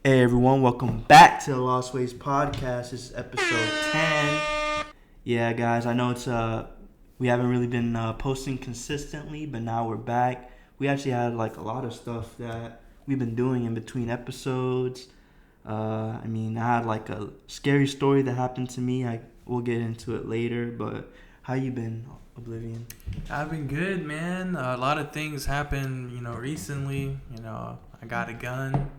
Hey everyone, welcome back to the Lost Ways podcast. This is episode 10. Yeah, guys, I know we haven't really been posting consistently, but now we're back. We actually had like a lot of stuff that we've been doing in between episodes. I had like a scary story that happened to me. We'll get into it later, but how you been, Oblivion? I've been good, man. A lot of things happened, recently. I got a gun.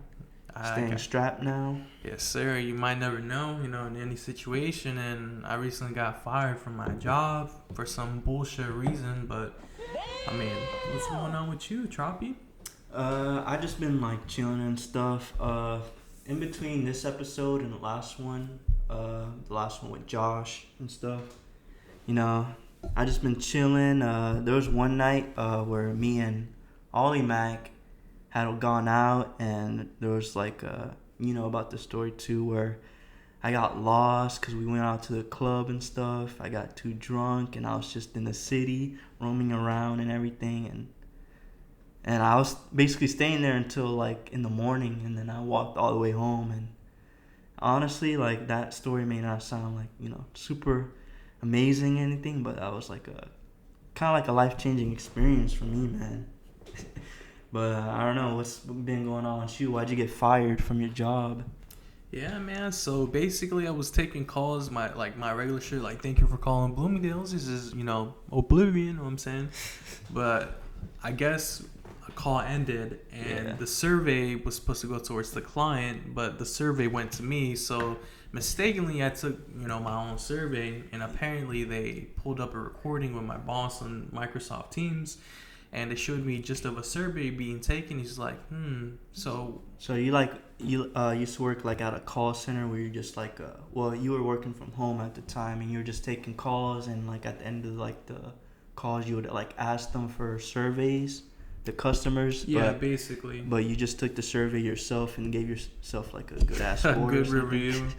Staying strapped now? Yes, sir. You might never know, in any situation. And I recently got fired from my job for some bullshit reason. But, what's going on with you, Troppy? I just been like chilling and stuff. In between this episode and the last one with Josh and stuff, I just been chilling. There was one night where me and Ollie Mac had gone out, and there was like about the story too, where I got lost because we went out to the club and stuff. I got too drunk and I was just in the city roaming around and everything, and I was basically staying there until like in the morning, and then I walked all the way home. And honestly, like, that story may not sound like super amazing or anything, but that was like a kind of like a life-changing experience for me, man. But I don't know what's been going on with you. Why'd you get fired from your job? Yeah, man. So basically, I was taking calls, my regular shit, like, thank you for calling Bloomingdale's. This is, Oblivion, you know what I'm saying? But I guess a call ended, and the survey was supposed to go towards the client, but the survey went to me. So mistakenly, I took, my own survey, and apparently they pulled up a recording with my boss on Microsoft Teams. And they showed me just of a survey being taken. He's like, So you used to work like at a call center where you're just like, you were working from home at the time, and you were just taking calls, and like at the end of like the calls, you would like ask them for surveys, the customers. Yeah, basically. But you just took the survey yourself and gave yourself like a good ass score. A good review.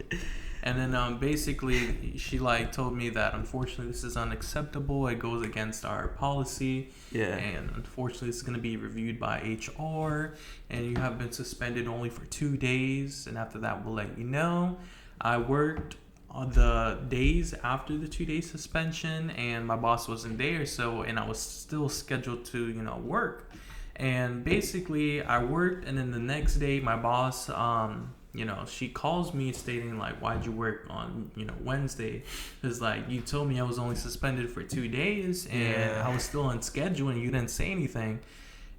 And then basically she like told me that unfortunately this is unacceptable. It goes against our policy. Yeah. And unfortunately this is going to be reviewed by HR. And you have been suspended only for 2 days. And after that we'll let you know. I worked on the days after the 2-day suspension, and my boss wasn't there. And I was still scheduled to, work. And basically I worked, and then the next day my boss, she calls me stating like, why'd you work on, Wednesday? Because like, you told me I was only suspended for 2 days, and I was still on schedule, and you didn't say anything.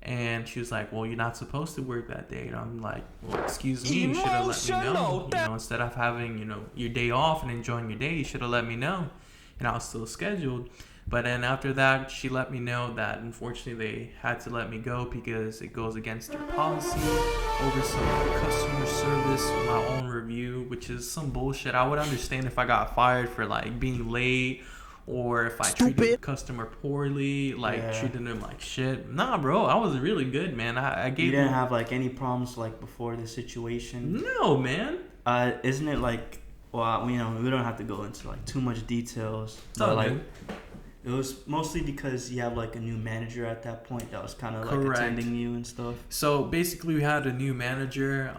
And she was like, well, you're not supposed to work that day. And I'm like, well, excuse me, you should have let me know. Instead of having, your day off and enjoying your day, you should have let me know. And I was still scheduled. But then after that, she let me know that unfortunately they had to let me go because it goes against their policy over some customer service, my own review, which is some bullshit. I would understand if I got fired for like being late, or if I treated the customer poorly, treating them like shit. Nah, bro, I was really good, man. I gave. You didn't have like any problems like before the situation? No, man. Isn't it like, well, we don't have to go into like too much details, but like. It was mostly because you have like a new manager at that point that was kind of like attending you and stuff. So basically we had a new manager.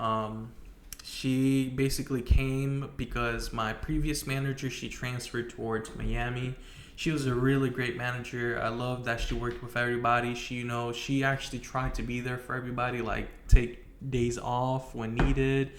She basically came because my previous manager, she transferred towards Miami. She was a really great manager. I love that she worked with everybody. She actually tried to be there for everybody, like take days off when needed.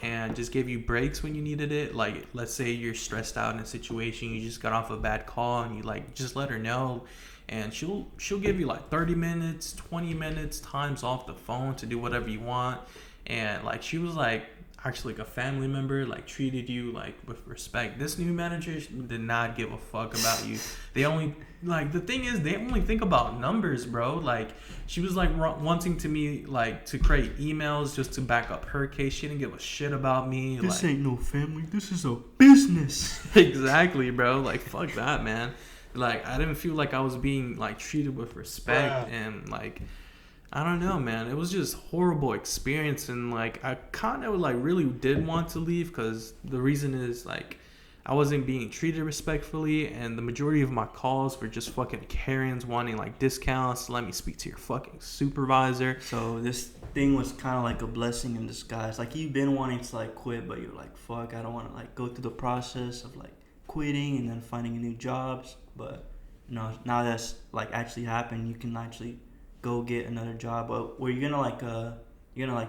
And just give you breaks when you needed it. Like, let's say you're stressed out in a situation, you just got off a bad call, and you like just let her know, and she'll give you like 30 minutes, 20 minutes times off the phone to do whatever you want. And like, she was like actually like a family member, like treated you like with respect. This new manager did not give a fuck about you. They only the thing is, they only think about numbers, bro. Like, she was like wanting to me like to create emails just to back up her case. She didn't give a shit about me. This ain't no family, this is a business. Exactly, bro. Like, fuck that, man. Like, I didn't feel like I was being like treated with respect. And like, I don't know, man. It was just horrible experience, and like, I kind of like really did want to leave, because the reason is like, I wasn't being treated respectfully, and the majority of my calls were just fucking Karens wanting like discounts. Let me speak to your fucking supervisor. So this thing was kind of like a blessing in disguise. Like you've been wanting to like quit, but you're like, fuck, I don't want to like go through the process of like quitting and then finding new jobs. But now that's like actually happened, you can actually go get another job. But where you're gonna like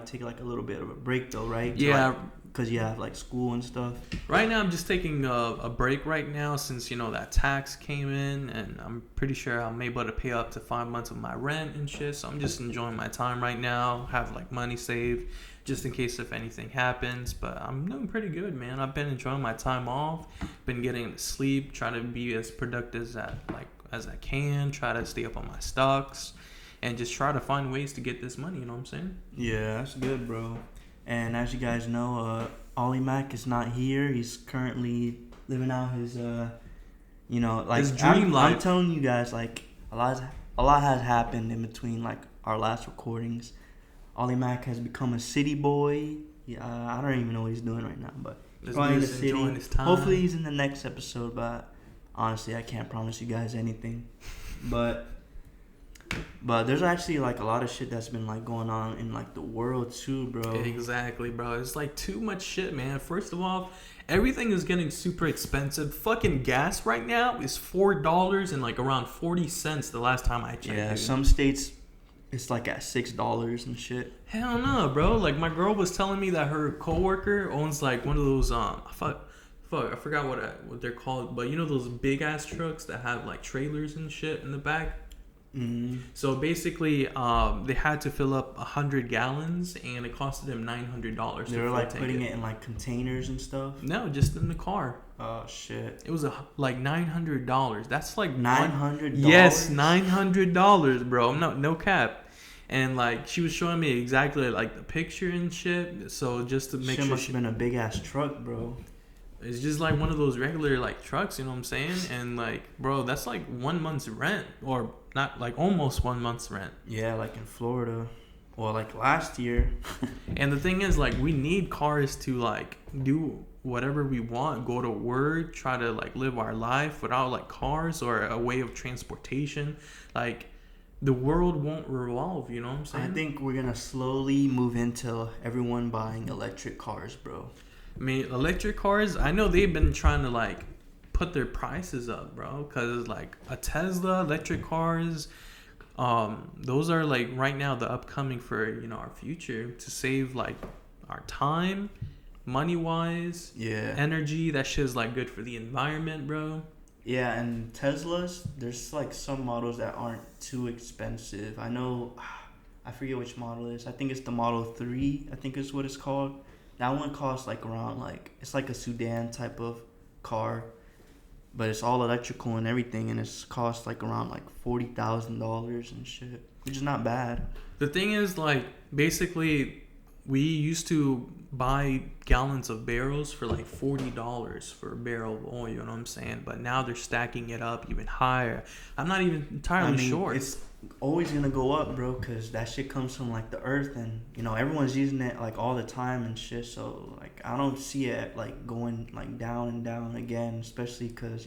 take like a little bit of a break though, right? Yeah. Because you have like school and stuff. Right now, I'm just taking a break right now since, that tax came in, and I'm pretty sure I'm able to pay up to 5 months of my rent and shit. So I'm just enjoying my time right now, have like money saved just in case if anything happens. But I'm doing pretty good, man. I've been enjoying my time off, been getting to sleep, trying to be as productive as I can, try to stay up on my stocks, and just try to find ways to get this money, you know what I'm saying? Yeah, that's good, bro. And as you guys know, Ollie Mac is not here. He's currently living out his, like his dream life. I'm telling you guys, like a lot has happened in between like our last recordings. Ollie Mac has become a city boy. Yeah, I don't even know what he's doing right now, but he's probably in the city. His time. Hopefully, he's in the next episode. But honestly, I can't promise you guys anything. But there's actually like a lot of shit that's been like going on in like the world too, bro. Exactly, bro. It's like too much shit, man. First of all, everything is getting super expensive. Fucking gas right now is $4 and like around 40 cents the last time I checked. Yeah, dude. some states it's like at $6 and shit. Hell no, bro. Like my girl was telling me that her coworker owns like one of those I forgot what they're called, but those big ass trucks that have like trailers and shit in the back. Mm-hmm. So basically, they had to fill up 100 gallons, and it costed them $900. They were like putting it in like containers and stuff. No, just in the car. Oh shit! It was like $900. That's like $900. Yes, $900, bro. No cap. And like she was showing me exactly like the picture and shit. So just to make sure, must have been a big ass truck, bro. It's just like one of those regular like trucks, you know what I'm saying? And like, bro, that's like 1 month's rent, or not, like almost 1 month's rent. Yeah, like in Florida, well, like last year. And the thing is, like, we need cars to like do whatever we want, go to work, try to like live our life. Without like cars or a way of transportation, like the world won't revolve, you know what I'm saying? I think we're gonna slowly move into everyone buying electric cars, bro. I mean, electric cars, I know they've been trying to like put their prices up, bro, because like a Tesla, electric cars, those are like right now the upcoming for our future, to save like our time, money wise, energy. That shit is like good for the environment, bro. Yeah, and Teslas, there's like some models that aren't too expensive. I know, I forget which model it is. I think it's the Model 3, I think is what it's called. That one costs like around it's like a sedan type of car, but it's all electrical and everything, and it's cost like around like $40,000 and shit, which is not bad. The thing is, like, basically, we used to buy gallons of barrels for like $40 for a barrel of oil, you know what I'm saying? But now they're stacking it up even higher. I'm not even entirely sure. It's always gonna go up, bro, because that shit comes from like the earth, and everyone's using it like all the time and shit. So like I don't see it like going like down and down again, especially because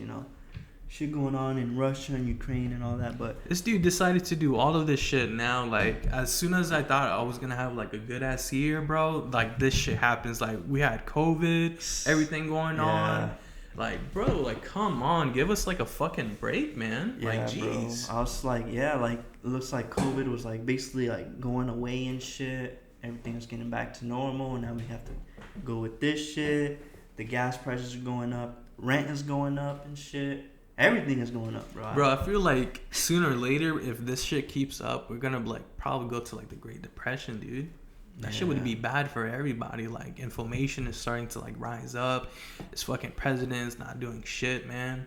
shit going on in Russia and Ukraine and all that. But this dude decided to do all of this shit now. Like, as soon as I thought I was gonna have like a good ass year, bro, like this shit happens. Like, we had COVID, everything going on. Like, bro, like, come on, give us like a fucking break, man. Yeah, like, jeez. Bro. I was like, like, it looks like COVID was like basically like going away and shit. Everything was getting back to normal, and now we have to go with this shit. The gas prices are going up, rent is going up and shit. Everything is going up, bro. Bro, I feel like sooner or later, if this shit keeps up, we're gonna like probably go to like the Great Depression, dude. That shit would be bad for everybody. Like, inflammation is starting to like rise up. This fucking president's not doing shit, man.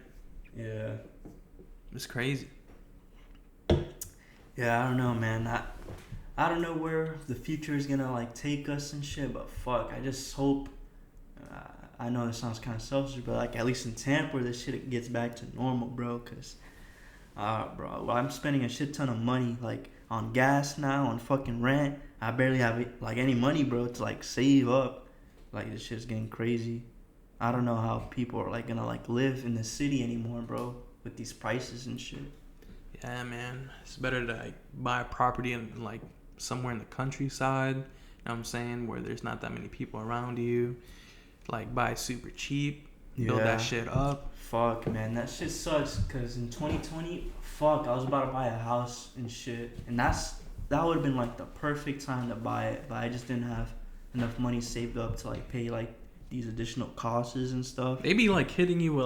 Yeah. It's crazy. Yeah, I don't know, man. I don't know where the future is gonna like take us and shit, but fuck, I just hope. I know it sounds kind of selfish, but like at least in Tampa, this shit gets back to normal, bro. Cause, bro, I'm spending a shit ton of money like on gas now, on fucking rent. I barely have like any money, bro, to like save up. Like, this shit's getting crazy. I don't know how people are like gonna like live in the city anymore, bro, with these prices and shit. Yeah, man, it's better to like buy a property in like somewhere in the countryside, you know what I'm saying, where there's not that many people around you. Like, buy super cheap, build that shit up. Fuck, man, that shit sucks. Cause in 2020, fuck, I was about to buy a house and shit, and that would have been like the perfect time to buy it, but I just didn't have enough money saved up to like pay like these additional costs and stuff. They be like hitting you with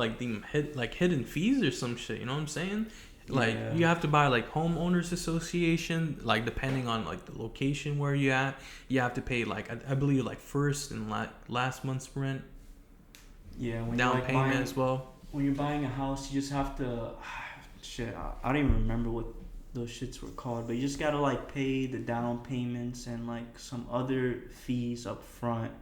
like hidden fees or some shit. You know what I'm saying? Like you have to buy like homeowners association. Like depending on like the location where you at, you have to pay like I believe like first and last month's rent. Yeah, when down you're like payment buying, as well. When you're buying a house, you just have to shit. I don't even remember what those shits were called, but you just gotta like pay the down payments and like some other fees up front,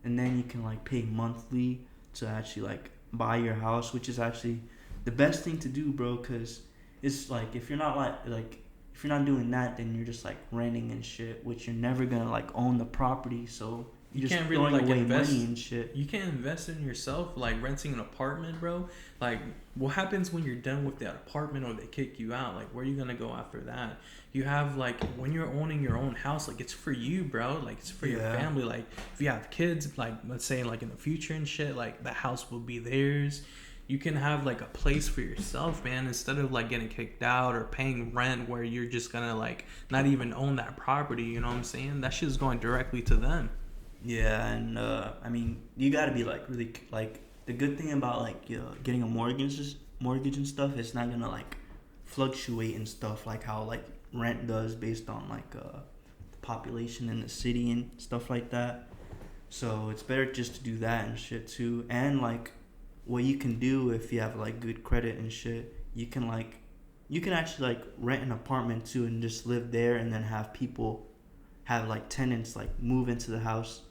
and then you can like pay monthly to actually like buy your house, which is actually the best thing to do, bro. Cause it's like if you're not like if you're not doing that, then you're just like renting and shit, which you're never gonna like own the property. So you're just can't really throwing like away invest money and shit. You can't invest in yourself like renting an apartment, bro. Like what happens when you're done with that apartment or they kick you out? Like where are you gonna go after that? You have like when you're owning your own house, like it's for you, bro. Like it's for your family. Like if you have kids, like let's say like in the future and shit, like the house will be theirs. You can have like a place for yourself, man, instead of like getting kicked out or paying rent where you're just gonna like not even own that property. You know what I'm saying? That shit's going directly to them. Yeah, and I mean, you gotta be like really like the good thing about like getting a mortgage and stuff. It's not gonna like fluctuate and stuff like how like rent does based on like the population in the city and stuff like that. So it's better just to do that and shit too. And like what you can do if you have like good credit and shit, you can actually like rent an apartment too and just live there, and then have like tenants like move into the house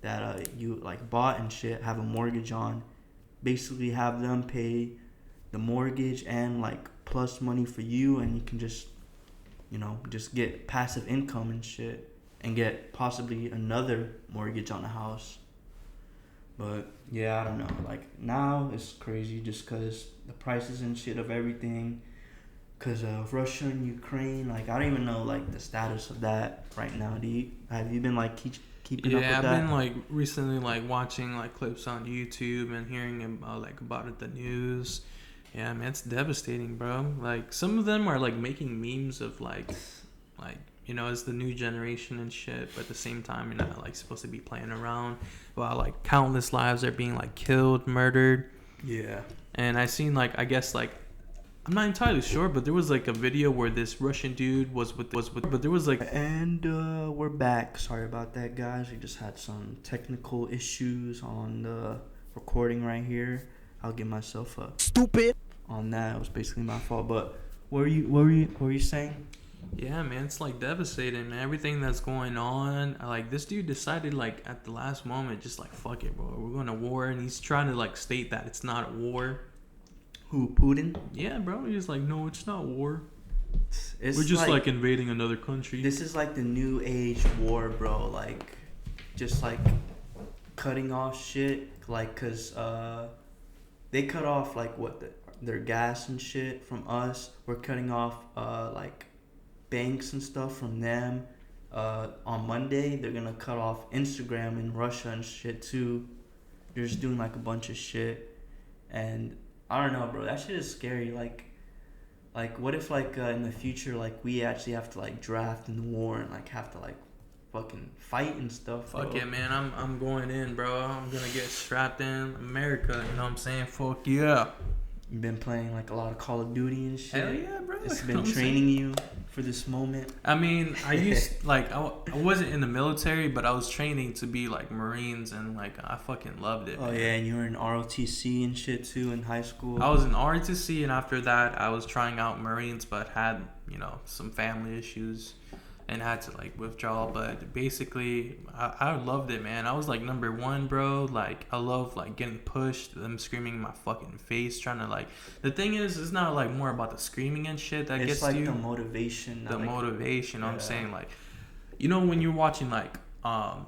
that you like bought and shit, have a mortgage on, basically have them pay the mortgage and like plus money for you, and you can just just get passive income and shit and get possibly another mortgage on the house. But yeah, I don't know, like now it's crazy just cause the prices and shit of everything, cause of Russia and Ukraine. Like I don't even know like the status of that right now. Have you been like keeping up with that? Yeah, I've been like recently like watching like clips on YouTube and hearing about it, the news. Yeah, man, it's devastating, bro. Like some of them are like making memes of like it's the new generation and shit, but at the same time you're not like supposed to be playing around while like countless lives are being like killed, murdered. Yeah. And I seen like I guess like I'm not entirely sure, but there was like a video where this Russian dude was with but there was like and we're back. Sorry about that, guys. We just had some technical issues on the recording right here. I'll give myself a stupid on that. It was basically my fault. But what were you saying? Yeah, man, it's like devastating, man. Everything that's going on. Like this dude decided like at the last moment, just like fuck it, bro. We're going to war, and he's trying to like state that it's not a war. Who, Putin? Yeah, bro. He's like, no, it's not war. We're just like invading another country. This is like the new age war, bro. Like, just like cutting off shit. Like, cause they cut off like their gas and shit from us. We're cutting off like banks and stuff from them. On Monday, they're gonna cut off Instagram in Russia and shit too. They're just doing like a bunch of shit, and I don't know, bro. That shit is scary. Like what if like in the future, like we actually have to like draft in the war and like have to like fucking fight and stuff, bro. Fuck yeah, man. I'm going in, bro. I'm gonna get strapped in. America, you know what I'm saying? Fuck yeah. You've been playing like a lot of Call of Duty and shit. Hell yeah, bro. It's been training you for this moment. I mean, I used like I wasn't in the military, but I was training to be like Marines, and like I fucking loved it. Oh, man. Yeah, and you were in ROTC and shit too in high school. I was in ROTC, and after that, I was trying out Marines, but had some family issues, and had to like withdraw. But basically, I loved it, man. I was like number one, bro. Like I love like getting pushed, them screaming in my fucking face, trying to like. The thing is, it's not like more about the screaming and shit that gets like you. The motivation. The motivation. I'm saying like, when you're watching like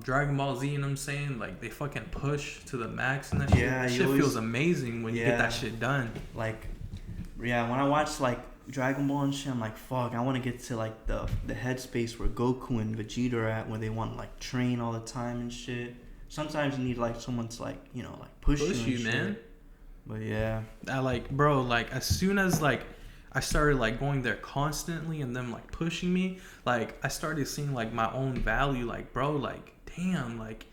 Dragon Ball Z, you know what I'm saying? Like they fucking push to the max and that shit. Shit feels amazing when you get that shit done. Like, yeah, when I watch like Dragon Ball and shit, I'm like, fuck, I want to get to like the headspace where Goku and Vegeta are at, where they want to like train all the time and shit. Sometimes you need like someone to like, you know, like push you, and man. shit. But yeah, I like, bro, like as soon as like I started like going there constantly and them like pushing me, like I started seeing like my own value. Like, bro, like damn, like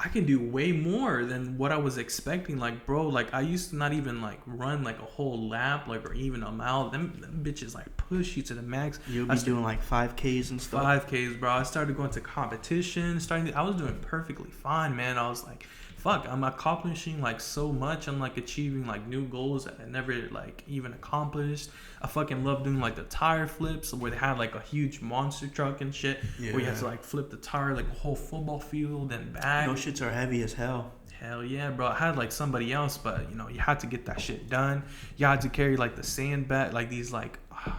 I can do way more than what I was expecting. Like, bro, like I used to not even like run like a whole lap, like, or even a mile. Them bitches like push you to the max. you'll be doing like 5Ks and stuff. 5Ks, bro. I started going to competition. I was doing perfectly fine, man. I was like, fuck, I'm accomplishing like so much. I'm like achieving like new goals that I never like even accomplished. I fucking love doing like the tire flips where they had like a huge monster truck and shit, where you have to like flip the tire like a whole football field and back. Those shits are heavy as hell. Hell yeah, bro. I had like somebody else, but you know, you had to get that shit done. You had to carry like the sandbag, like these like I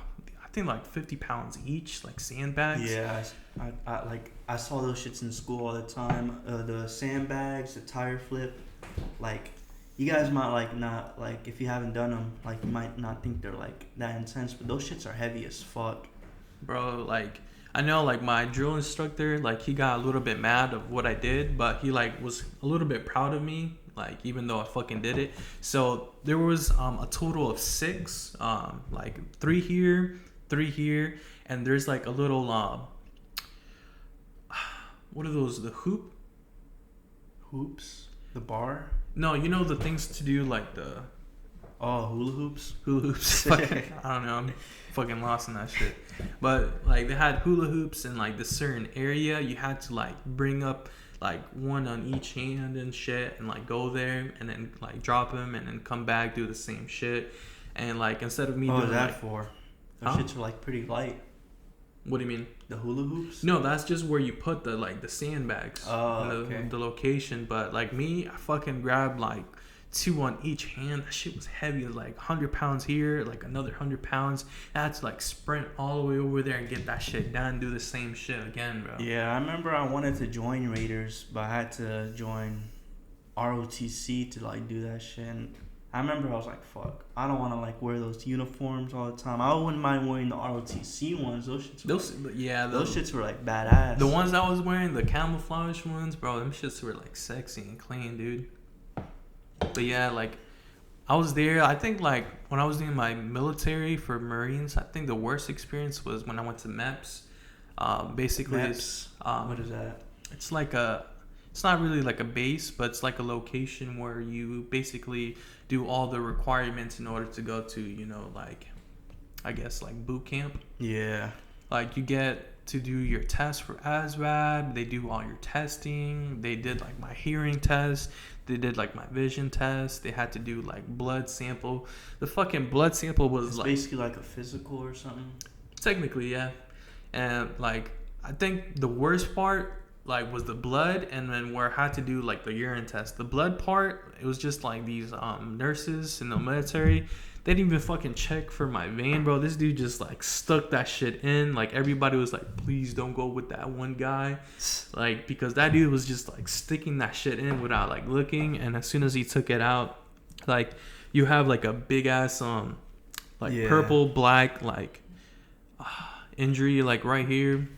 think like 50 pounds each, like sandbags. Yeah, I saw those shits in school all the time. The sandbags, the tire flip, like you guys might like not like if you haven't done them, like you might not think they're like that intense, but those shits are heavy as fuck. Bro, like I know like my drill instructor, like he got a little bit mad of what I did, but he like was a little bit proud of me, like even though I fucking did it. So there was a total of 6, like 3 here, 3 here, and there's like a little what are those, the Hoops, the bar. no, you know the things to do like the Hula hoops. hula hoops. Fucking, I don't know, I'm fucking lost in that shit. But like they had hula hoops in like the certain area. You had to like bring up like one on each hand and shit, and like go there and then like drop them and then come back, do the same shit. And like instead of me What doing was that like, for? Those shits are like pretty light. what do you mean? The hula hoops? No, that's just where you put the like the sandbags. The location. But like me, I fucking grabbed like 2 on each hand. That shit was heavy. It was like 100 pounds here, like another 100 pounds. I had to like sprint all the way over there and get that shit done. Do the same shit again, bro. Yeah, I remember I wanted to join Raiders, but I had to join ROTC to like do that shit. And I remember I was like, fuck, I don't want to like wear those uniforms all the time. I wouldn't mind wearing the ROTC ones. Those shits were like badass. The ones I was wearing, the camouflage ones, bro, them shits were like sexy and clean, dude. But yeah, like I was there. I think like when I was doing my military for Marines, I think the worst experience was when I went to MEPS. Basically, MEPS? What is that? It's like it's not really like a base, but it's like a location where you basically do all the requirements in order to go to, you know, like I guess like boot camp. Yeah. Like you get to do your test for ASVAB. They do all your testing. They did like my hearing test. They did like my vision test. They had to do like blood sample. The fucking blood sample was it's like basically like a physical or something. Technically, yeah. And like I think the worst part like was the blood, and then where I had to do like the urine test. The blood part, it was just like these nurses in the military. They didn't even fucking check for my vein, bro. This dude just like stuck that shit in. Like everybody was like, please don't go with that one guy. Like because that dude was just like sticking that shit in without like looking. And as soon as he took it out, like you have like a big ass purple, black, like injury like right here.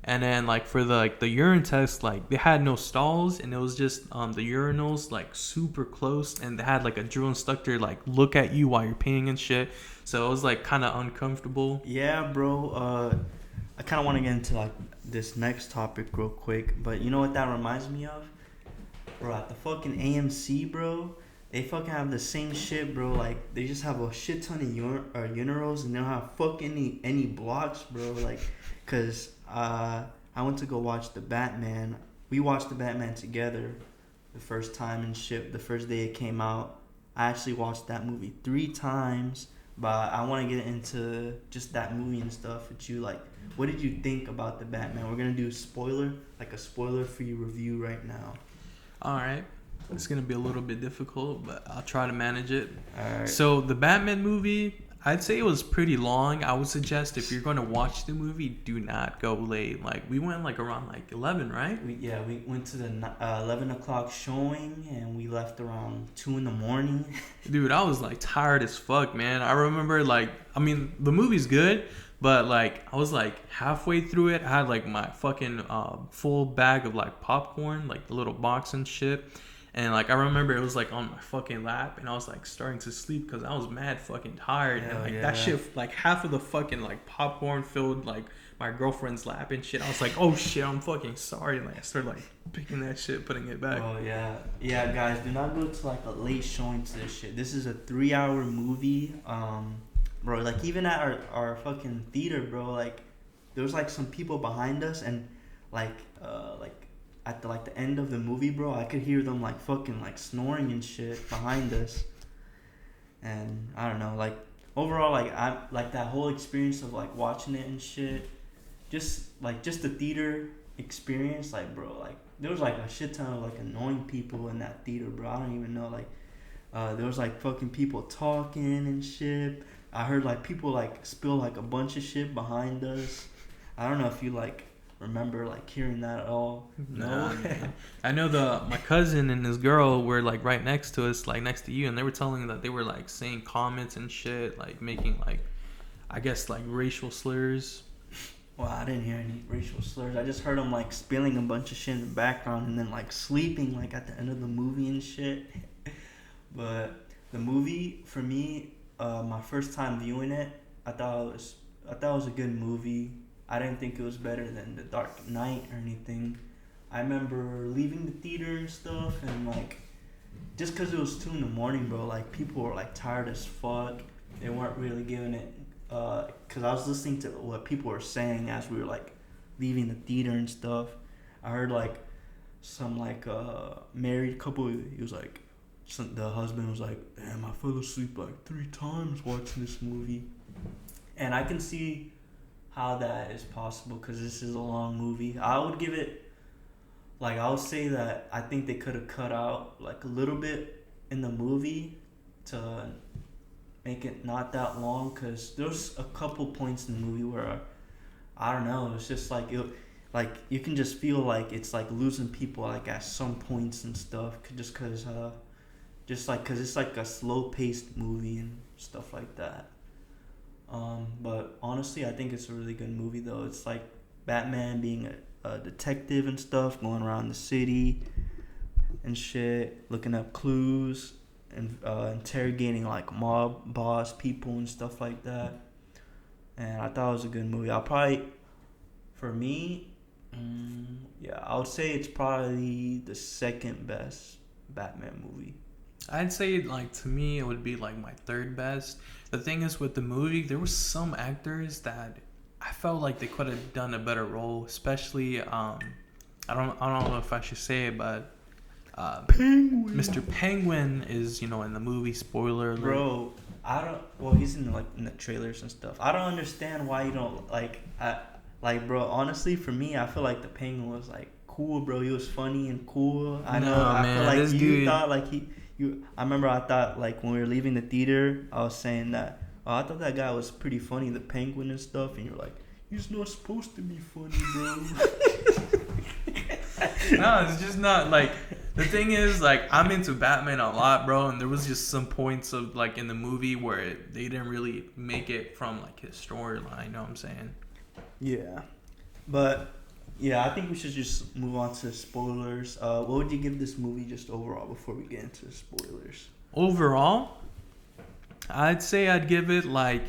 And then like for the urine test, like they had no stalls, and it was just the urinals like super close, and they had like a drill instructor like look at you while you're peeing and shit. So it was like kind of uncomfortable. Yeah, bro. I kind of want to get into like this next topic real quick, but you know what that reminds me of? Bro, at the fucking AMC, bro, they fucking have the same shit, bro. Like they just have a shit ton of urinals, and they don't have fucking any blocks, bro. Like, cause I went to go watch the Batman. We watched the Batman together the first time and shit. The first day it came out. I actually watched that movie 3 times. But I want to get into just that movie and stuff with you. Like, what did you think about the Batman? We're going to do a spoiler-free review right now. All right. It's going to be a little bit difficult, but I'll try to manage it. All right. So the Batman movie, I'd say it was pretty long. I would suggest if you're going to watch the movie, do not go late. Like we went like around like 11, right? We went to the 11 o'clock showing and we left around 2 in the morning. Dude, I was like tired as fuck, man. I remember like, I mean, the movie's good, but like I was like halfway through it. I had like my fucking full bag of like popcorn, like the little box and shit. And like I remember it was like on my fucking lap, and I was like starting to sleep because I was mad fucking tired. Hell And like yeah. that shit, like half of the fucking like popcorn filled like my girlfriend's lap and shit. I was like, oh shit, I'm fucking sorry. And like I started like picking that shit, putting it back. Oh yeah, guys, do not go to like a late showing to this shit. This is a 3-hour movie, bro. Like even at our fucking theater, bro. Like there was like some people behind us, and like at the end of the movie, bro, I could hear them like fucking like snoring and shit behind us. And I don't know, like overall, like I like that whole experience of like watching it and shit. Just the theater experience, like bro, like there was like a shit ton of like annoying people in that theater, bro. I don't even know, like there was like fucking people talking and shit. I heard like people like spill like a bunch of shit behind us. I don't know if you like remember like hearing that at all. No. I know my cousin and his girl were like right next to us, like next to you, and they were telling that they were like saying comments and shit, like making like, I guess like racial slurs. Well, I didn't hear any racial slurs. I just heard them like spilling a bunch of shit in the background and then like sleeping like at the end of the movie and shit. But the movie for me, my first time viewing it, I thought it was a good movie. I didn't think it was better than The Dark Knight or anything. I remember leaving the theater and stuff, and like just because it was 2 in the morning, bro, like people were like tired as fuck. They weren't really giving it, because I was listening to what people were saying as we were like leaving the theater and stuff. I heard like some like married couple. He was like, the husband was like, damn, I fell asleep like 3 times watching this movie. And I can see how that is possible because this is a long movie. I would give it, like, I would say that I think they could have cut out like a little bit in the movie to make it not that long, because there's a couple points in the movie where I don't know, it's just like like you can just feel like it's like losing people like at some points and stuff, just because it's like a slow paced movie and stuff like that. But honestly, I think it's a really good movie though. It's like Batman being a detective and stuff, going around the city and shit, looking up clues and interrogating like mob boss people and stuff like that. And I thought it was a good movie. I'll probably, for me, I would say it's probably the second best Batman movie. I'd say, like, to me, it would be, like, my third best. The thing is, with the movie, there were some actors that I felt like they could have done a better role, especially, I don't know if I should say it, but Penguin. Mr. Penguin is, in the movie, spoiler alert. Bro, he's in the trailers and stuff. I don't understand why you don't, bro, honestly, for me, I feel like the Penguin was, like, cool, bro. He was funny and cool. I feel like you dude thought, like, I remember I thought, like, when we were leaving the theater, I was saying that, I thought that guy was pretty funny, the Penguin and stuff, and you're like, he's not supposed to be funny, bro. No, it's just not, like, the thing is, like, I'm into Batman a lot, bro, and there was just some points of, like, in the movie where they didn't really make it from, like, his storyline, you know what I'm saying? Yeah. But, yeah, I think we should just move on to spoilers. What would you give this movie just overall before we get into the spoilers? Overall, I'd say I'd give it like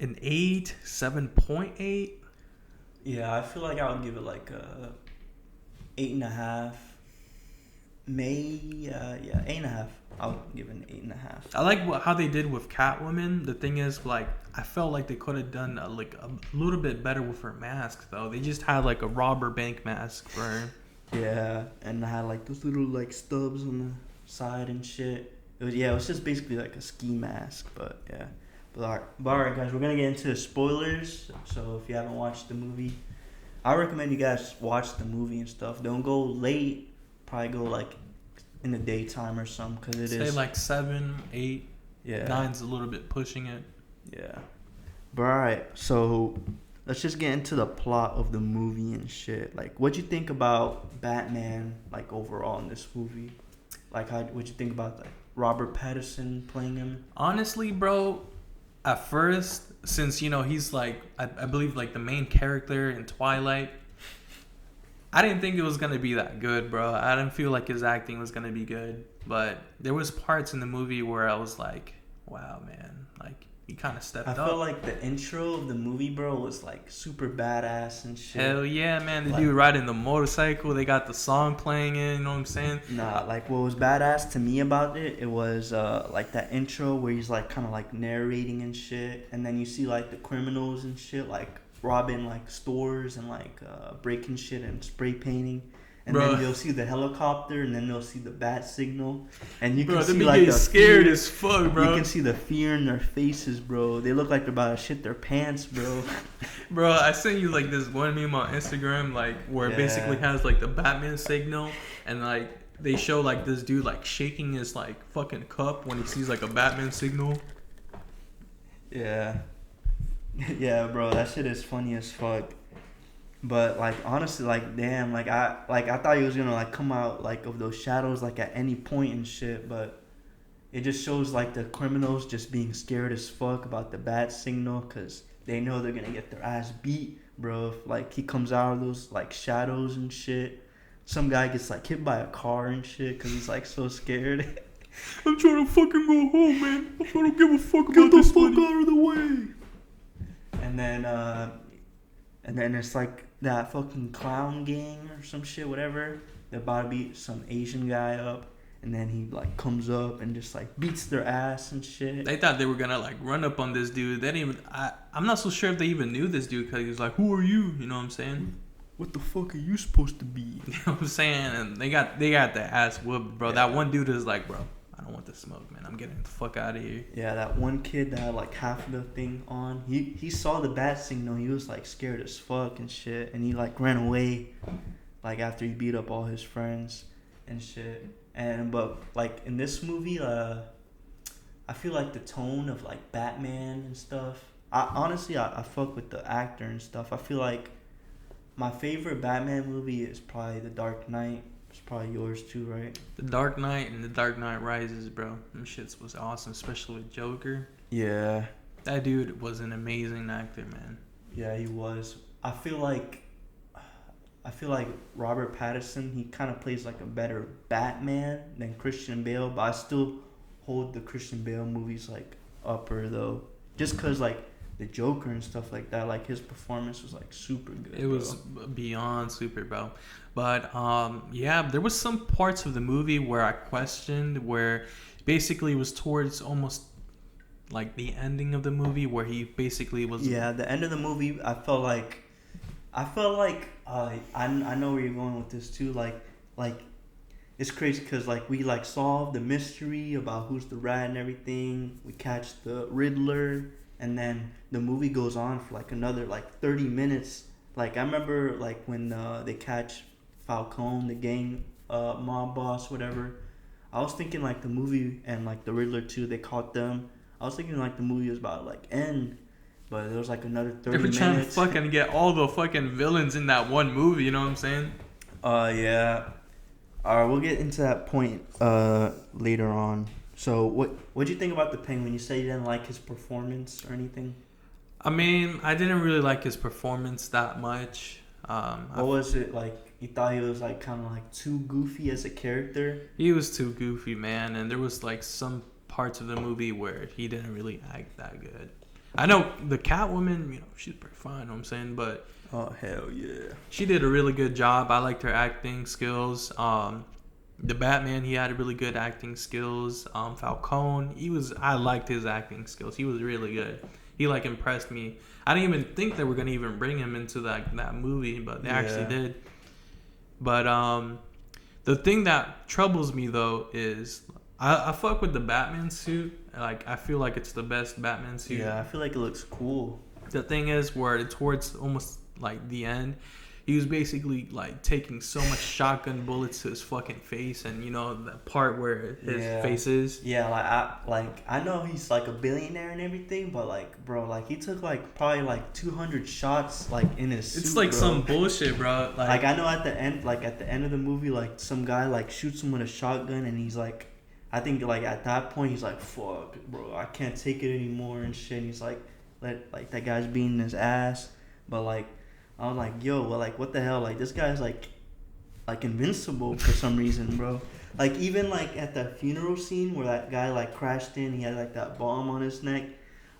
an 8, 7.8. Yeah, I feel like I would give it like a 8.5. 8.5. I would give it an 8.5. I like how they did with Catwoman. The thing is, like, I felt like they could have done a little bit better with her mask, though. They just had like a robber bank mask for her. Yeah, and I had like those little like stubs on the side and shit. It was just basically like a ski mask, but yeah. But alright, guys, we're gonna get into the spoilers. So if you haven't watched the movie, I recommend you guys watch the movie and stuff. Don't go late. Probably go like in the daytime or something, because Say like 7, 8. Yeah. 9's a little bit pushing it. Yeah. But alright, so let's just get into the plot of the movie and shit. Like, what'd you think about Batman, like, overall in this movie? Like, what'd you think about, like, Robert Pattinson playing him? Honestly, bro, at first, since, you know, he's like, I believe, like, the main character in Twilight, I didn't think it was going to be that good, bro. I didn't feel like his acting was going to be good. But there was parts in the movie where I was like, wow, man. Like, he kind of stepped up. I felt like the intro of the movie, bro, was, like, super badass and shit. Hell yeah, man. The like, dude riding the motorcycle. They got the song playing in, you know what I'm saying? Nah, like, what was badass to me about it was, like, that intro where he's, like, kind of, like, narrating and shit. And then you see, like, the criminals and shit, like, robbing like stores and like breaking shit and spray painting, and then you'll see the helicopter, and then they'll see the bat signal, and you can see like the scared as fuck, bro. You can see the fear in their faces, bro. They look like they're about to shit their pants, bro. Bro, I sent you like this one meme on Instagram, like where it basically has like the Batman signal, and like they show like this dude like shaking his like fucking cup when he sees like a Batman signal. Yeah. Yeah, bro, that shit is funny as fuck. But like honestly, like damn, like I thought he was gonna like come out like of those shadows like at any point and shit, but it just shows like the criminals just being scared as fuck about the bat signal, cause they know they're gonna get their ass beat, bro. If, like he comes out of those like shadows and shit, some guy gets like hit by a car and shit, cause he's like so scared. I'm trying to fucking go home, man. I don't give a fuck about this. Get the fuck out of the way. And then it's like that fucking clown gang or some shit, whatever. They're about to beat some Asian guy up, and then he like comes up and just like beats their ass and shit. They thought they were gonna like run up on this dude. They didn't even. I'm not so sure if they even knew this dude, because he was like, "Who are you?" You know what I'm saying? What the fuck are you supposed to be? You know what I'm saying? And they got their ass whooped, bro. Yeah. That one dude is like, bro, I don't want the smoke, man. I'm getting the fuck out of here. Yeah, that one kid that had like half of the thing on, he saw the bat signal. He was like scared as fuck and shit, and he like ran away, like after he beat up all his friends and shit. And but like in this movie, I feel like the tone of like Batman and stuff. I fuck with the actor and stuff. I feel like my favorite Batman movie is probably The Dark Knight. It's probably yours too, right? The Dark Knight and The Dark Knight Rises, bro. Them shits was awesome, especially with Joker. Yeah. That dude was an amazing actor, man. Yeah, he was. I feel like Robert Pattinson, he kind of plays like a better Batman than Christian Bale, but I still hold the Christian Bale movies like upper though. Just cause like the Joker and stuff like that, like his performance was like super good. It was beyond super, bro. But yeah, there was some parts of the movie where I questioned, where basically it was towards almost like the ending of the movie, where he basically was. Yeah, the end of the movie, I felt like I know where you're going with this too. Like it's crazy because like we like solve the mystery about who's the rat and everything. We catch the Riddler. And then the movie goes on for like another like 30 minutes. Like I remember like when they catch Falcone, the gang mob boss, whatever. I was thinking like the movie and like the Riddler too, they caught them. I was thinking like the movie was about to like end, but there was like another 30 minutes. They were trying to fucking get all the fucking villains in that one movie, you know what I'm saying? Yeah. Alright, we'll get into that point later on. So what'd you think about the Penguin? You said you didn't like his performance or anything? I mean, I didn't really like his performance that much. What was it like? You thought he was like kind of like too goofy as a character? He was too goofy, man, and there was like some parts of the movie where he didn't really act that good. I know the Catwoman, you know, she's pretty fine, you know what I'm saying, but oh hell yeah, she did a really good job. I liked her acting skills. The Batman, he had really good acting skills. Falcone, I liked his acting skills. He was really good. He like impressed me. I didn't even think they were gonna even bring him into that movie, but they actually did. But the thing that troubles me though is I fuck with the Batman suit. Like I feel like it's the best Batman suit. Yeah, I feel like it looks cool. The thing is, where towards almost like the end, he was basically like taking so much shotgun bullets to his fucking face, and you know the part where his face is. Yeah, I know he's like a billionaire and everything, but like, bro, like he took like probably like 200 shots like in his suit. It's like bro. some bullshit, bro. Like I know at the end of the movie, like some guy like shoots him with a shotgun, and he's like, I think like at that point he's like, fuck, bro, I can't take it anymore and shit. And he's like, like that guy's beating his ass, but like I was like, yo, well, like what the hell, like this guy's like invincible for some reason, bro. Like even like at the funeral scene where that guy like crashed in, he had like that bomb on his neck.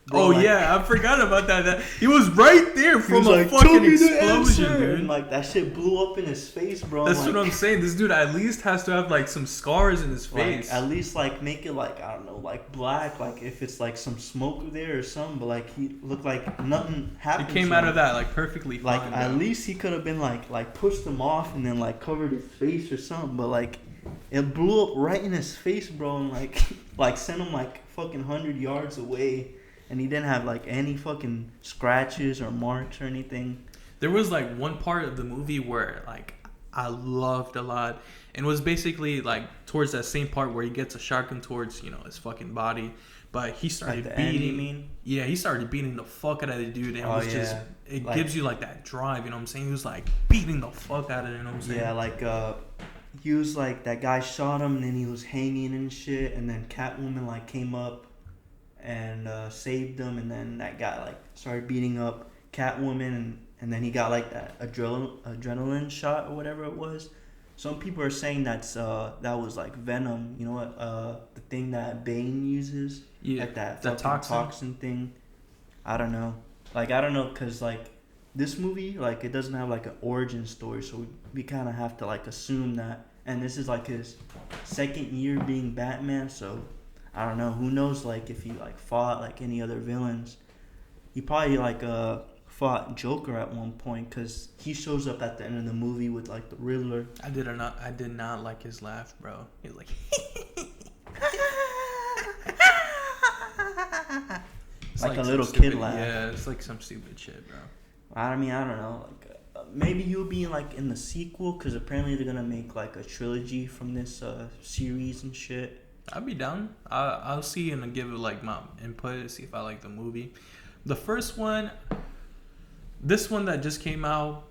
Bro, oh like, yeah, I forgot about that. He was right there from a like, fucking explosion, dude. And like that shit blew up in his face, bro. That's like, what I'm saying. This dude at least has to have like some scars in his face. Like, at least like make it like, I don't know, like black, like if it's like some smoke there or something. But like he looked like nothing happened. He came out of that like perfectly fine. Like at least he could have been like pushed him off and then like covered his face or something. But like it blew up right in his face, bro, and like sent him like fucking 100 yards away. And he didn't have like any fucking scratches or marks or anything. There was like one part of the movie where like I loved a lot, and it was basically like towards that same part where he gets a shotgun towards, you know, his fucking body, but he started like beating. End, you mean? Yeah, he started beating the fuck out of the dude, and it was just it like, gives you like that drive, you know what I'm saying? He was like beating the fuck out of it, you know what I'm saying? Yeah, like he was like that guy shot him, and then he was hanging and shit, and then Catwoman like came up and saved him, and then that guy like started beating up Catwoman, and then he got like that adrenaline shot or whatever it was. Some people are saying that was like Venom, you know what, the thing that Bane uses, like that toxin thing. I don't know, because like this movie, like it doesn't have like an origin story, so we kind of have to like assume that, and this is like his second year being Batman, so I don't know. Who knows? Like if he like fought like any other villains, he probably like fought Joker at one point, because he shows up at the end of the movie with like the Riddler. I did not like his laugh, bro. He was like, it's like a little kid laugh. Yeah, it's like some stupid shit, bro. I mean, I don't know. Like maybe he'll be like in the sequel, because apparently they're gonna make like a trilogy from this series and shit. I'd be down. I'll see and give it like my input, see if I like the movie. The first one, this one that just came out,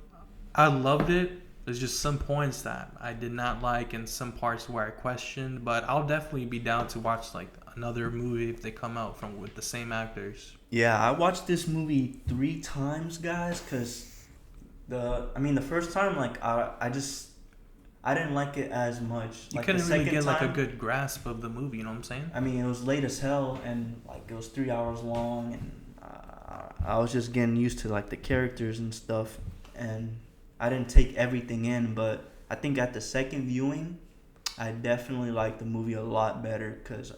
I loved it. There's just some points that I did not like and some parts where I questioned, but I'll definitely be down to watch like another movie if they come out with the same actors. Yeah, I watched this movie 3 times, guys, because the first time like I didn't like it as much. You like couldn't the really get time, like a good grasp of the movie, you know what I'm saying? I mean, it was late as hell, and like it was 3 hours long, and I was just getting used to like the characters and stuff, and I didn't take everything in. But I think at the second viewing, I definitely liked the movie a lot better, because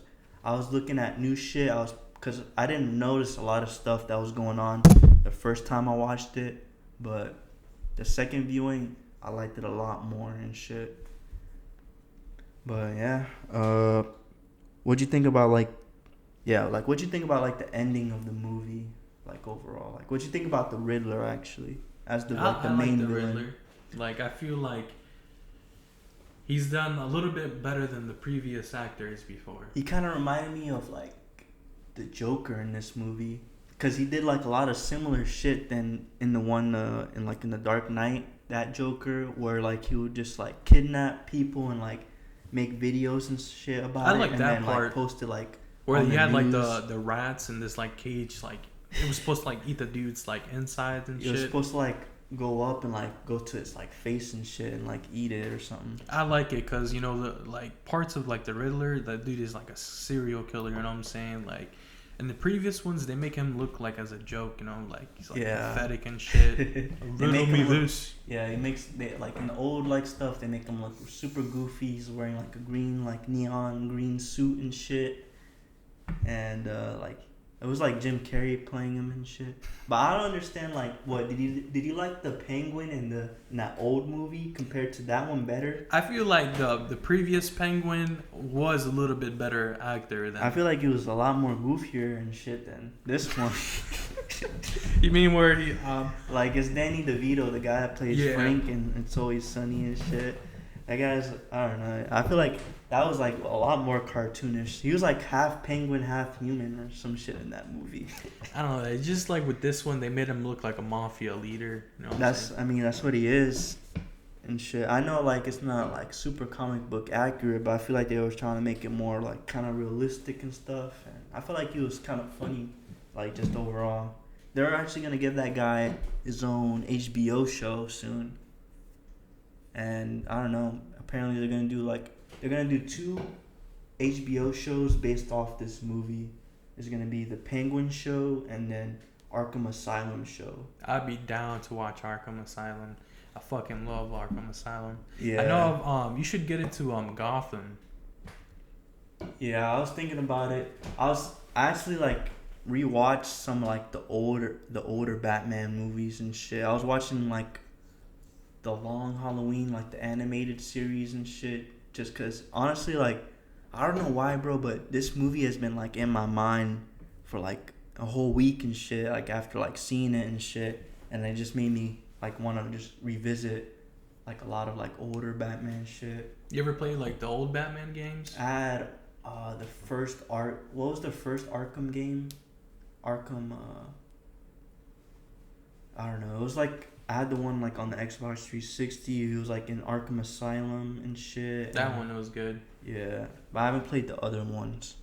I was looking at new shit. Because I didn't notice a lot of stuff that was going on the first time I watched it, but the second viewing, I liked it a lot more and shit. But yeah, what'd you think about what'd you think about like the ending of the movie, like overall? Like what'd you think about the Riddler actually as the main villain? Riddler. Like I feel like he's done a little bit better than the previous actors before. He kind of reminded me of like the Joker in this movie, because he did like a lot of similar shit than in the one in the Dark Knight, that Joker, where like he would just like kidnap people and like make videos and shit about it. I like that part. Like, post it like where he had news. Like the rats in this like cage, like it was supposed to like eat the dude's like insides and shit. It was supposed to like go up and like go to its like face and shit and like eat it or something. I like it because, you know, the like parts of like the Riddler, that dude is like a serial killer, you know what I'm saying? Like in the previous ones, they make him look like as a joke, you know, like he's like pathetic and shit. Riddle me loose. Yeah, like in the old like stuff, they make him look super goofy. He's wearing like a green, like neon green suit and shit, and like it was like Jim Carrey playing him and shit. But I don't understand, like, what did you like the Penguin in that old movie compared to that one better? I feel like the previous Penguin was a little bit better actor than. I feel like he was a lot more goofier and shit than this one. You mean where he Like it's Danny DeVito, the guy that plays Frank and It's Always Sunny and shit. That guy's, I don't know. I feel like that was like a lot more cartoonish. He was like half penguin, half human or some shit in that movie. I don't know. It's just like with this one, they made him look like a mafia leader. You know that's what he is and shit. I know like it's not like super comic book accurate, but I feel like they was trying to make it more like kind of realistic and stuff. And I feel like he was kind of funny, like just overall. They're actually gonna give that guy his own HBO show soon. And I don't know. Apparently they're gonna do 2 HBO shows based off this movie. There's gonna be the Penguin show and then Arkham Asylum show. I'd be down to watch Arkham Asylum. I fucking love Arkham Asylum. Yeah. I know. You should get into Gotham. Yeah, I was thinking about it. I actually like rewatched some like the older Batman movies and shit. I was watching like the Long Halloween, like the animated series and shit, just cause honestly, like I don't know why, bro, but this movie has been like in my mind for like a whole week and shit. Like after like seeing it and shit, and it just made me like want to just revisit like a lot of like older Batman shit. You ever play like the old Batman games? I had the first what was the first Arkham game? Arkham. I don't know. It was like I had the one like on the Xbox 360. It was like in Arkham Asylum and shit. That one was good. Yeah, but I haven't played the other ones.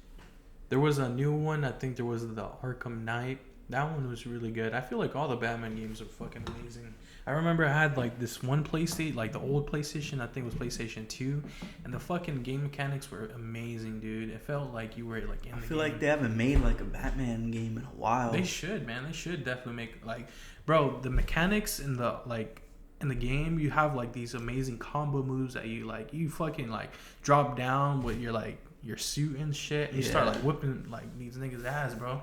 There was a new one. I think there was the Arkham Knight. That one was really good. I feel like all the Batman games are fucking amazing. I remember I had like this one PlayStation, like the old PlayStation. I think it was PlayStation 2, and the fucking game mechanics were amazing, dude. It felt like you were like in the game. I feel like they haven't made like a Batman game in a while. They should, man. They should definitely make like, bro, the mechanics in the in the game. You have like these amazing combo moves that you fucking like drop down with your suit and shit. And you start like whipping like these niggas' ass, bro.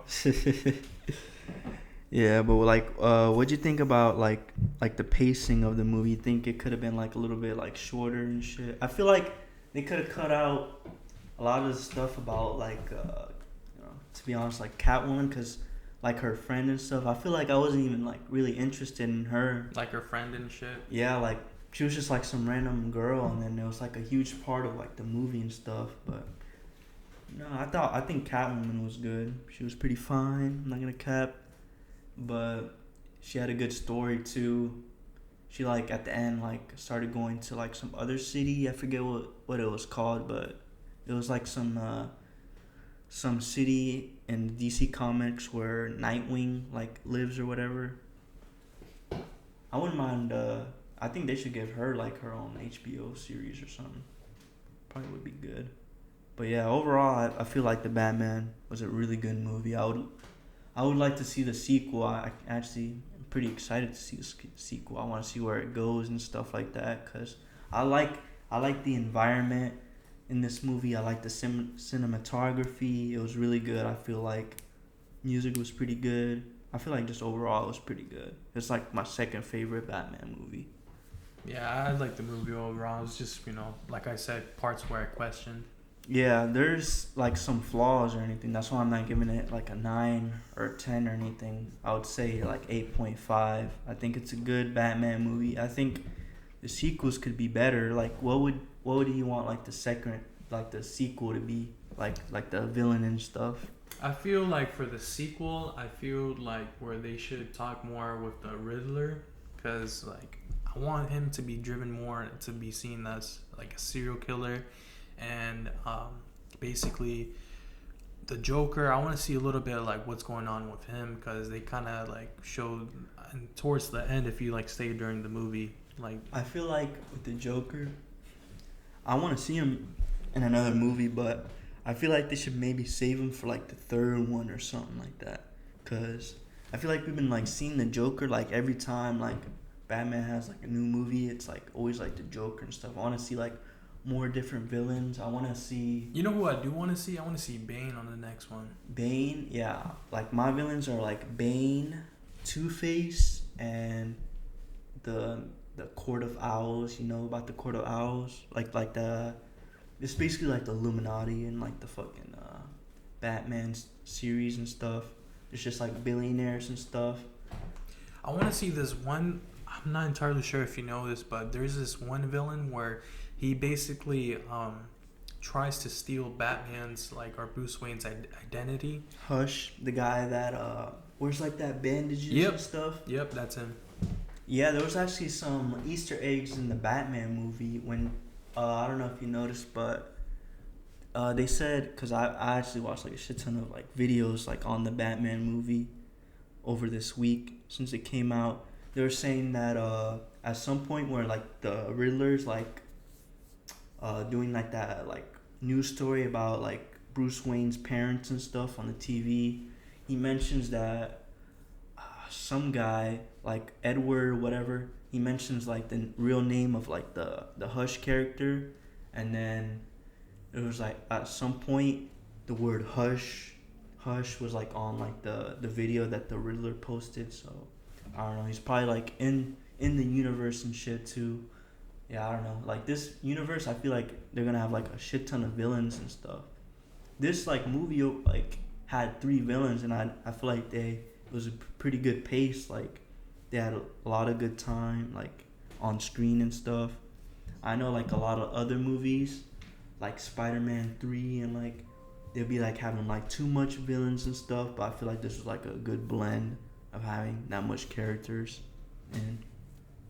Yeah, but like, what'd you think about like the pacing of the movie? You think it could have been like a little bit like shorter and shit? I feel like they could have cut out a lot of the stuff about like, to be honest, like Catwoman, cause like her friend and stuff. I feel like I wasn't even like really interested in her. Like her friend and shit. Yeah, like she was just like some random girl, and then it was like a huge part of like the movie and stuff. But no, I think Catwoman was good. She was pretty fine. I'm not gonna cap. But she had a good story too. She like at the end like started going to like some other city. I forget what it was called, but it was like some city in DC Comics where Nightwing like lives or whatever. I wouldn't mind. I think they should give her like her own HBO series or something. Probably would be good. But yeah, overall, I feel like the Batman was a really good movie. I would like to see the sequel. I actually am pretty excited to see the sequel. I want to see where it goes and stuff like that. Cause I like the environment in this movie. I like the cinematography. It was really good. I feel like music was pretty good. I feel like just overall it was pretty good. It's like my second favorite Batman movie. Yeah, I like the movie overall. It's just like I said, parts where I questioned. Yeah, there's like some flaws or anything. That's why I'm not giving it like a 9 or a 10 or anything. I would say like 8.5. I think it's a good Batman movie. I think the sequels could be better. Like what would you want like the sequel to be? Like the villain and stuff. I feel like for the sequel, I feel like where they should talk more with the Riddler, because like I want him to be driven more to be seen as like a serial killer. And basically the Joker, I want to see a little bit of like what's going on with him, because they kind of like showed towards the end, if you like stay during the movie, like I feel like with the Joker, I want to see him in another movie, but I feel like they should maybe save him for like the third one or something like that, because I feel like we've been like seeing the Joker like every time like Batman has like a new movie, it's like always like the Joker and stuff. I want to see like more different villains. I want to see... You know who I do want to see? I want to see Bane on the next one. Bane? Yeah. Like, my villains are, like, Bane, Two-Face, and the Court of Owls. You know about the Court of Owls? Like the... It's basically, like, the Illuminati and, like, the fucking Batman series and stuff. It's just, like, billionaires and stuff. I want to see this one. I'm not entirely sure if you know this, but there's this one villain where he basically tries to steal Batman's or Bruce Wayne's identity. Hush, the guy that wears like that bandages and stuff. Yep, that's him. Yeah, there was actually some Easter eggs in the Batman movie when I don't know if you noticed, but they said, because I actually watched like a shit ton of like videos like on the Batman movie over this week since it came out. They were saying that at some point where like the Riddler's like doing like that like news story about like Bruce Wayne's parents and stuff on the TV, he mentions that some guy like Edward or whatever, he mentions like the real name of like the Hush character, and then it was like at some point the word hush was like on like the video that the Riddler posted. So I don't know, he's probably like in the universe and shit too. Yeah, I don't know, like this universe, I feel like they're gonna have like a shit ton of villains and stuff. This like movie like had 3 villains, and I feel like it was a pretty good pace. Like they had a lot of good time like on screen and stuff. I know like a lot of other movies like Spider-Man 3 and like they'll be like having like too much villains and stuff, but I feel like this was like a good blend of having that much characters. And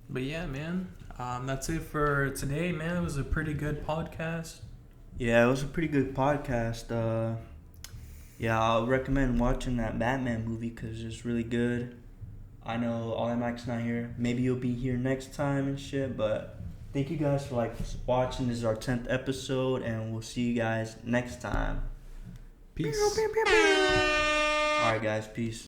but yeah, man, that's it for today, man. It was a pretty good podcast. Yeah, it was a pretty good podcast. Yeah, I'll recommend watching that Batman movie because it's really good. I know Automatic's not here. Maybe you'll be here next time and shit, but thank you guys for like watching. This is our 10th episode, and we'll see you guys next time. Peace. Alright guys, peace.